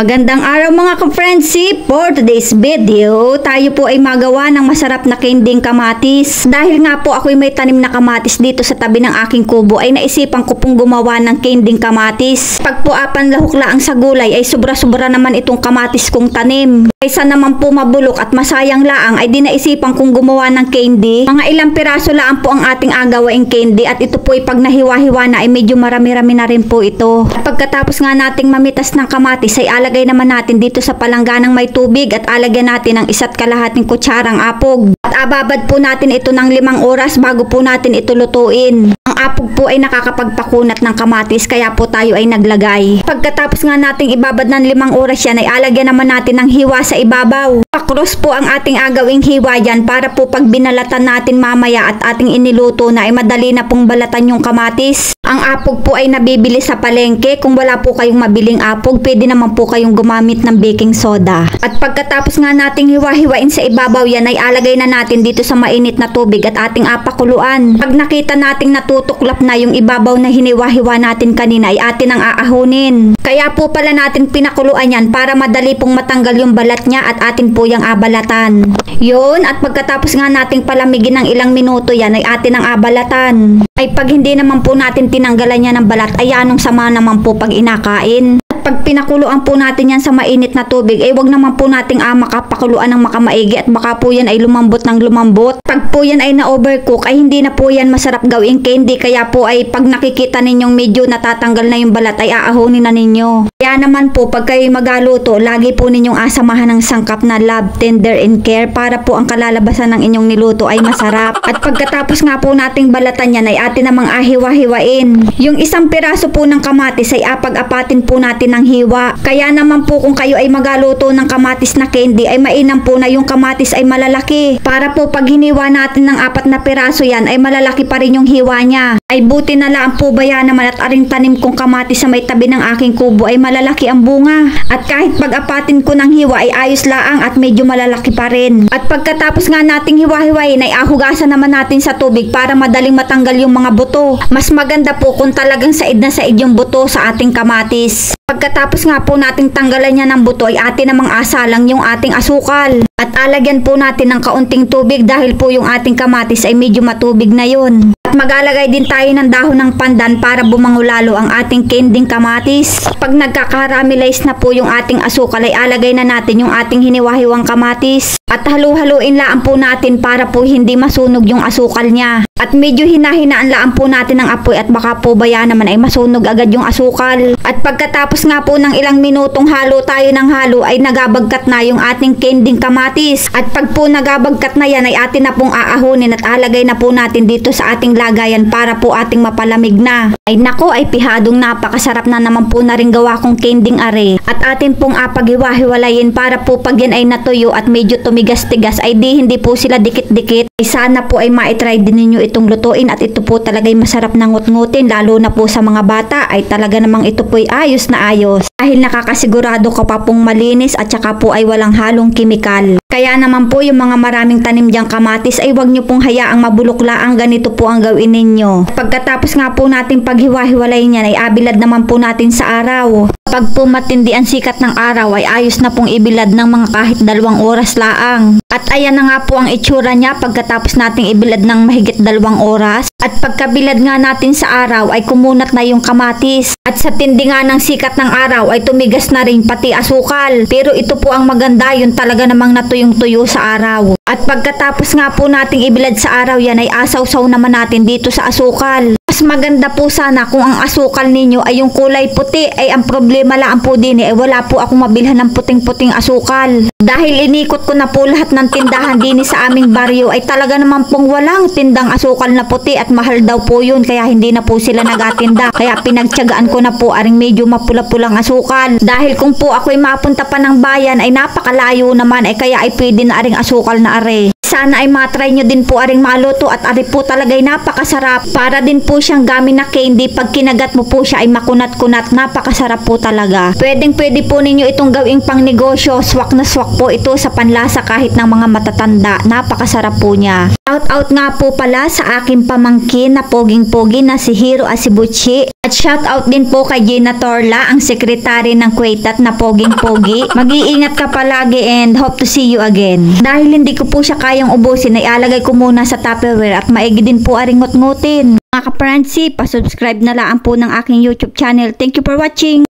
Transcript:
Magandang araw mga ka-friendship! For today's video, tayo po ay magawa ng masarap na candying kamatis. Dahil nga po ako'y may tanim na kamatis dito sa tabi ng aking kubo, ay naisipan ko pong gumawa ng candying kamatis. Pag po lahok laang sa gulay ay sobra-sobra naman itong kamatis kong tanim. Kaysa naman po mabulok at masayang laang ay di naisipan kong gumawa ng candy. Mga ilang piraso laang po ang ating agawaing candy at ito po ay pag nahiwa-hiwa na ay medyo marami-rami na rin po ito. At pagkatapos nga nating mamitas ng kamatis ay alagay naman natin dito sa palangganang may tubig at alagyan natin ng 1 kalahating kutsarang apog. At ababad po natin ito ng 5 oras bago po natin ito lutuin. Ang apog po ay nakakapagpakunat ng kamatis kaya po tayo ay naglagay. Pagkatapos nga nating ibabad ng 5 oras yan ay alagyan naman natin ng hiwa sa ibabaw. Pakros po ang ating agawing hiwa yan para po pag binalatan natin mamaya at ating iniluto na ay madali na pong balatan yung kamatis. Ang apog po ay nabibili sa palengke. Kung wala po kayong mabiling apog, pwede naman po kayong gumamit ng baking soda. At pagkatapos nga nating hiwa-hiwain sa ibabaw yan ay alagay na natin dito sa mainit na tubig at ating apakuluan. Pag nakita nating natutuklap na yung ibabaw na hiniwa-hiwa natin kanina ay atin ang aahunin. Kaya po pala natin pinakuluan yan para madali pong matanggal yung balat niya at atin po yung abalatan. Yun, at pagkatapos nga nating palamigin ng ilang minuto yan ay atin ang abalatan. Ay pag hindi naman po natin tinanggalan niya ng balat ay anong sama naman po pag inakain. Pag pinakuluan po natin yan sa mainit na tubig, ay wag naman po nating makapakuluan ng makamaigi at baka po yan ay lumambot ng lumambot. Pag po yan ay na-overcook, ay hindi na po yan masarap gawing candy. Kaya po ay pag nakikita ninyong medyo natatanggal na yung balat, ay aahunin na ninyo. Kaya naman po, pag kayo magaluto, lagi po ninyong asamahan ng sangkap na love, tender, and care para po ang kalalabasan ng inyong niluto ay masarap. At pagkatapos nga po nating balatan yan, ay atin namang ahiwa-hiwain. Yung 1 piraso po ng kamatis ay apag-apatin po natin ng hiwa. Kaya naman po kung kayo ay magaluto ng kamatis na candy ay mainam po na yung kamatis ay malalaki. Para po pag hiniwa natin ng 4 na piraso yan ay malalaki pa rin yung hiwa niya. Ay buti na lang po baya naman at aring tanim kong kamatis sa may tabi ng aking kubo ay malalaki ang bunga. At kahit pag-apatin ko ng hiwa ay ayos laang at medyo malalaki pa rin. At pagkatapos nga nating hiwa-hiwain ay ahugasan naman natin sa tubig para madaling matanggal yung mga buto. Mas maganda po kung talagang said na said yung buto sa ating kamatis. Pagkatapos nga po nating tanggalan niya ng buto ay atin namang asalang yung ating asukal. At alagyan po natin ng kaunting tubig dahil po yung ating kamatis ay medyo matubig na yun. At mag-alagay din tayo ng dahon ng pandan para bumango lalo ang ating candying kamatis. Pag nagkakaramelize na po yung ating asukal ay alagay na natin yung ating hiniwa-hiwang kamatis. At halu-haluin laan po natin para po hindi masunog yung asukal niya. At medyo hinahinaan laan po natin ang apoy at baka po baya naman ay masunog agad yung asukal. At pagkatapos nga po ng ilang minutong halo tayo ng halo ay nagabagkat na yung ating candying kamatis. At pag po nagabagkat na yan ay atin na pong aahunin at alagay na po natin dito sa ating lagayan para po ating mapalamig na. Ay nako, ay pihadong napakasarap na naman po na rin gawa kong candying are. At atin pong apaghiwa-hiwalayin para po pag yan ay natuyo at medyo tumigas-tigas ay hindi po sila dikit-dikit. Ay sana po ay ma-try din ninyo itong lutuin at ito po talaga ay masarap na ngut-ngutin lalo na po sa mga bata ay talaga namang ito po ay ayos na ayos. Dahil nakakasigurado ka pa pong malinis at saka po ay walang halong kimikal. Kaya naman po yung mga maraming tanim diyang kamatis ay wag nyo pong hayaang mabuloklaan, ganito po ang gawin ninyo. Pagkatapos nga po natin paghiwa-hiwalay niyan ay abilad naman po natin sa araw. Pag po matindi ang sikat ng araw ay ayos na pong ibilad ng mga kahit 2 oras laang. At ayan na nga po ang itsura niya pagkatapos nating ibilad ng mahigit 2 oras. At pagkabilad nga natin sa araw ay kumunat na yung kamatis. At sa tindi nga ng sikat ng araw ay tumigas na rin pati asukal. Pero ito po ang maganda, yun talaga namang natuyong-tuyo sa araw. At pagkatapos nga po nating ibilad sa araw yan ay asaw-saw naman natin dito sa asukal. Mas maganda po sana kung ang asukal ninyo ay yung kulay puti. Ay ang problema lang po din ay wala po akong mabilhan ng puting-puting asukal. Dahil inikot ko na po lahat ng tindahan din sa aming baryo ay talaga naman pong walang tindang asukal na puti at mahal daw po yun kaya hindi na po sila nagatinda. Kaya pinagtiyagaan ko na po aring medyo mapula-pulang asukal. Dahil kung po ako'y mapunta pa ng bayan ay napakalayo naman ay kaya ay pwede na aring asukal na are. Sana ay matry nyo din po aring maluto at ari po talaga'y napakasarap. Para din po siyang gamit na candy. Pag kinagat mo po siya ay makunat-kunat. Napakasarap po talaga. Pwede po ninyo itong gawing pang negosyo. Swak na swak po ito sa panlasa kahit ng mga matatanda. Napakasarap po niya. Shout out nga po pala sa aking pamangkin na poging-pogi na si Hiro Asibuchi. At shout out din po kay Gina Torla, ang sekretary ng Kuwaitat na poging-pogi. Mag-iingat ka palagi and hope to see you again. Dahil hindi ko po siya kayang ubusin ay alagay ko muna sa Tupperware at maigi din po aringot-ngutin. Mga ka-Francie, pa-subscribe na lang po ng aking YouTube channel. Thank you for watching!